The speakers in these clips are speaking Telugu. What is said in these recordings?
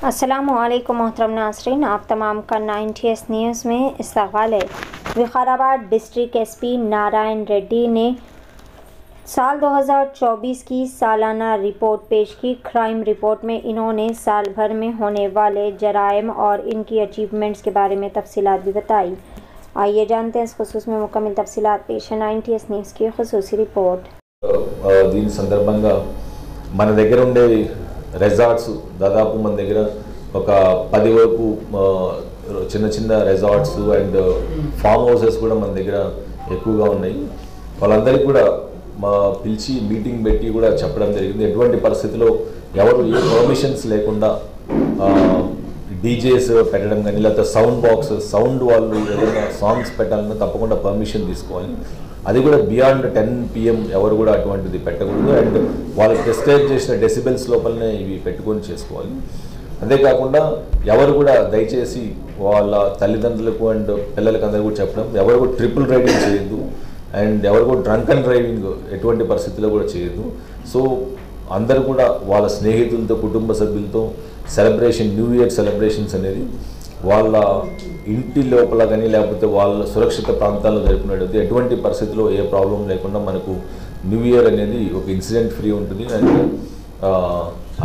अस्सलामुअलैकुम मोहतरम नाज़रीन, आप तमाम का 90s न्यूज़ में इस्तक़बाल है। विकाराबाद डिस्ट्रिक्ट एसपी नारायण रेड्डी ने साल 2024 की सालाना रिपोर्ट पेश की। क्राइम रिपोर्ट में इन्होंने साल भर में होने वाले जराइम और इनकी अचीवमेंट्स के बारे में तफसीलात भी बताई। आइए जानते हैं इस खुसूस में मुकम्मल तफसीलात पेश है 90s न्यूज़ की खुसूसी रिपोर्ट। దీని సందర్భంగా మన దగ్గర ఉండే రిసార్ట్స్ దాదాపు మన దగ్గర ఒక 10 వరకు చిన్న చిన్న రిసార్ట్స్ అండ్ ఫామ్ హౌసెస్ కూడా మన దగ్గర ఎక్కువగా ఉన్నాయి. వాళ్ళందరికీ కూడా పిలిచి మీటింగ్ పెట్టి కూడా చెప్పడం జరిగింది. ఎటువంటి పరిస్థితిలో ఎవరు ఏ పర్మిషన్స్ లేకుండా డీజేస్ పెట్టడం కానీ లేకపోతే సౌండ్ బాక్స్ సౌండ్ వాళ్ళు ఏదైనా సాంగ్స్ పెట్టాలన్నా తప్పకుండా పర్మిషన్ తీసుకోవాలి. అది కూడా బియాండ్ 10 PM ఎవరు కూడా అటువంటిది పెట్టకూడదు. అండ్ వాళ్ళు ప్రిస్క్రైబ్ చేసిన డెసిబెల్స్ లోపలనే ఇవి పెట్టుకొని చేసుకోవాలి. అంతేకాకుండా ఎవరు కూడా దయచేసి వాళ్ళ తల్లిదండ్రులకు అండ్ పిల్లలకి అందరూ కూడా చెప్పడం, ఎవరు కూడా ట్రిపుల్ రైడింగ్ చేయొద్దు అండ్ ఎవరు కూడా డ్రంక్ అండ్ డ్రైవింగ్ ఎటువంటి పరిస్థితుల్లో కూడా చేయొద్దు. సో అందరూ కూడా వాళ్ళ స్నేహితులతో కుటుంబ సభ్యులతో సెలబ్రేషన్ న్యూ ఇయర్ సెలబ్రేషన్స్ అనేది వాళ్ళ ఇంటి లోపల కానీ లేకపోతే వాళ్ళ సురక్షిత ప్రాంతాల్లో జరుపుకునేది ఎటువంటి పరిస్థితుల్లో ఏ ప్రాబ్లం లేకుండా మనకు న్యూ ఇయర్ అనేది ఒక ఇన్సిడెంట్ ఫ్రీ ఉంటుంది. అండ్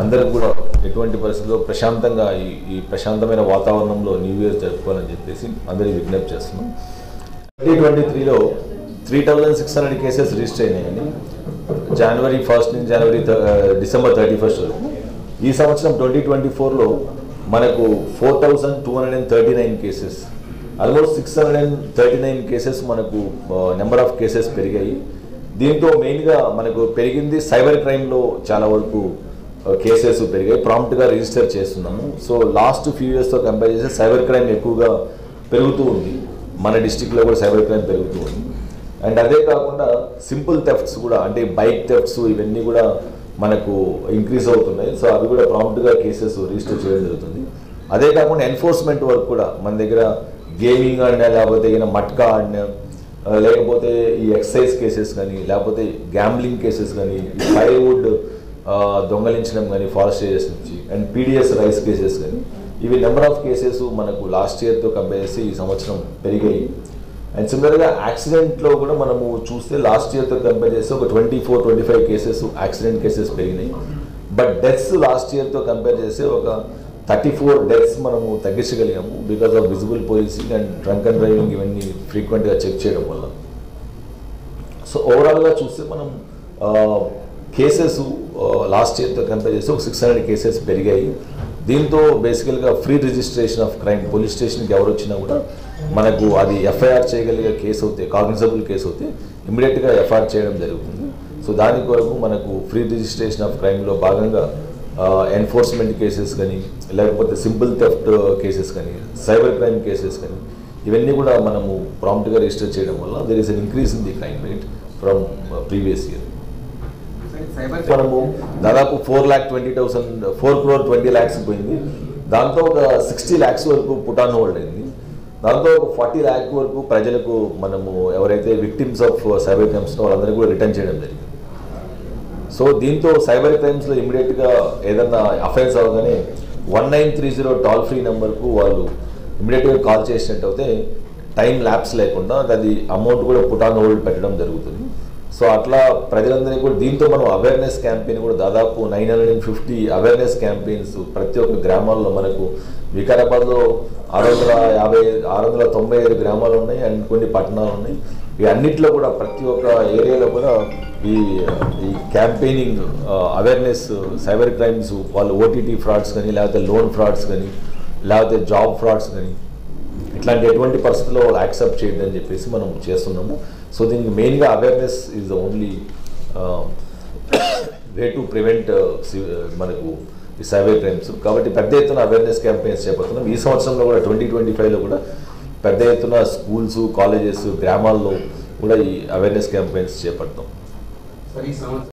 అందరికి కూడా ఎటువంటి పరిస్థితుల్లో ప్రశాంతంగా ఈ ప్రశాంతమైన వాతావరణంలో న్యూ ఇయర్ జరుపుకోవాలని చెప్పేసి అందరికీ విజ్ఞప్తి చేస్తున్నాం. 2023లో 3600 కేసెస్ రిజిస్టర్ అయినాయండి. January 1st నుంచి December 31st వరకు. ఈ సంవత్సరం 2024లో మనకు 4239 కేసెస్, ఆల్మోస్ట్ 639 కేసెస్ మనకు నెంబర్ ఆఫ్ కేసెస్ పెరిగాయి. దీంతో మెయిన్గా మనకు పెరిగింది సైబర్ క్రైమ్లో చాలా వరకు కేసెస్ పెరిగాయి, ప్రాంప్ట్గా రిజిస్టర్ చేస్తున్నాము. సో లాస్ట్ ఫ్యూ ఇయర్స్తో కంపేర్ చేస్తే సైబర్ క్రైమ్ ఎక్కువగా పెరుగుతూ ఉంది. మన డిస్టిక్లో కూడా సైబర్ క్రైమ్ పెరుగుతూ ఉంది. అండ్ అదే కాకుండా సింపుల్ థెఫ్ట్స్ కూడా, అంటే బైక్ థెఫ్ట్స్ ఇవన్నీ కూడా మనకు ఇంక్రీజ్ అవుతున్నాయి. సో అవి కూడా ప్రాంప్ట్గా కేసెస్ రిజిస్టర్ చేయడం జరుగుతుంది. అదే కాకుండా ఎన్ఫోర్స్మెంట్ వర్క్ కూడా మన దగ్గర గేమింగ్ ఆడినా లేకపోతే మట్కా ఆడినా లేకపోతే ఈ ఎక్సైజ్ కేసెస్ కానీ లేకపోతే గ్యాంబ్లింగ్ కేసెస్ కానీ ఫైర్వుడ్ దొంగలించడం కానీ ఫారెస్ట్ ఏరియాస్ నుంచి అండ్ PDS రైస్ కేసెస్ కానీ ఇవి నెంబర్ ఆఫ్ కేసెస్ మనకు లాస్ట్ ఇయర్తో కంపేర్ చేసి ఈ సంవత్సరం పెరిగాయి. అండ్ సిమిలర్గా యాక్సిడెంట్లో కూడా మనము చూస్తే లాస్ట్ ఇయర్తో కంపేర్ చేస్తే ఒక 24-25 కేసెస్ యాక్సిడెంట్ కేసెస్ పెరిగినాయి. బట్ డెత్స్ లాస్ట్ ఇయర్తో కంపేర్ చేస్తే ఒక 34 డెత్స్ మనము తగ్గించగలిగాము because of visible policing and drunk and driving ఇవన్నీ ఫ్రీక్వెంట్గా చెక్ చేయడం వల్ల. సో ఓవరాల్గా చూస్తే మనం కేసెస్ లాస్ట్ ఇయర్తో కంపేర్ చేస్తే ఒక 600 కేసెస్ పెరిగాయి. దీంతో బేసికల్గా free registration of crime, police స్టేషన్కి ఎవరు వచ్చినా కూడా మనకు అది FIR చేయగలిగే కేసు అవుతే, కాగ్నిజబుల్ కేసు అవుతే ఇమీడియట్గా FIR చేయడం జరుగుతుంది. సో దాని కొరకు మనకు ఫ్రీ రిజిస్ట్రేషన్ ఆఫ్ క్రైమ్లో భాగంగా ఎన్ఫోర్స్మెంట్ కేసెస్ కానీ లేకపోతే సింపుల్ థెఫ్ట్ కేసెస్ కానీ సైబర్ క్రైమ్ కేసెస్ కానీ ఇవన్నీ కూడా మనము ప్రాంప్ట్గా రిజిస్టర్ చేయడం వల్ల there is an increase in the crime rate from previous year. మనము దాదాపు 4 crore 20 lakhs పోయింది. దాంతో ఒక 60 lakhs వరకు పుట్ ఆన్ హోల్డ్ అయింది. దాంతో ఒక 40 lakh వరకు ప్రజలకు మనము ఎవరైతే విక్టిమ్స్ ఆఫ్ సైబర్ క్రైమ్స్ వాళ్ళందరికీ కూడా రిటర్న్ చేయడం జరిగింది. సో దీంతో సైబర్ క్రైమ్స్లో ఇమీడియట్గా ఏదన్నా అఫెన్స్ అవగానే 1930 టోల్ ఫ్రీ నెంబర్కు వాళ్ళు ఇమీడియట్గా కాల్ చేసినట్టు అయితే టైం ల్యాప్స్ లేకుండా అది అమౌంట్ కూడా పుట్ ఆన్ హోల్డ్ పెట్టడం జరుగుతుంది. సో అట్లా ప్రజలందరికీ కూడా దీంతో మనం అవేర్నెస్ క్యాంపెయిన్ కూడా దాదాపు 950 అవేర్నెస్ క్యాంపెయిన్స్ ప్రతి ఒక్క గ్రామాల్లో మనకు వికారాబాద్లో 695 గ్రామాలు ఉన్నాయి అండ్ కొన్ని పట్టణాలు ఉన్నాయి. ఈ అన్నిట్లో కూడా ప్రతి ఒక్క ఏరియాలో కూడా ఈ క్యాంపెయినింగ్ అవేర్నెస్ సైబర్ క్రైమ్స్ వాళ్ళు OTT ఫ్రాడ్స్ కానీ లేకపోతే లోన్ ఫ్రాడ్స్ కానీ లేకపోతే జాబ్ ఫ్రాడ్స్ కానీ ఇట్లాంటి ఎటువంటి పరిస్థితుల్లో వాళ్ళు యాక్సెప్ట్ చేయొద్దని చెప్పేసి మనం చేస్తున్నాము. సో దీనికి మెయిన్గా awareness is the only way to prevent మనకు ఈ సైబర్ క్రైమ్స్. కాబట్టి పెద్ద ఎత్తున అవేర్నెస్ క్యాంపెయిన్స్ చేపడుతున్నాం. ఈ సంవత్సరంలో కూడా 2025లో కూడా పెద్ద ఎత్తున స్కూల్స్, కాలేజెస్, గ్రామాల్లో కూడా ఈ అవేర్నెస్ క్యాంపెయిన్స్ చేపడతాం.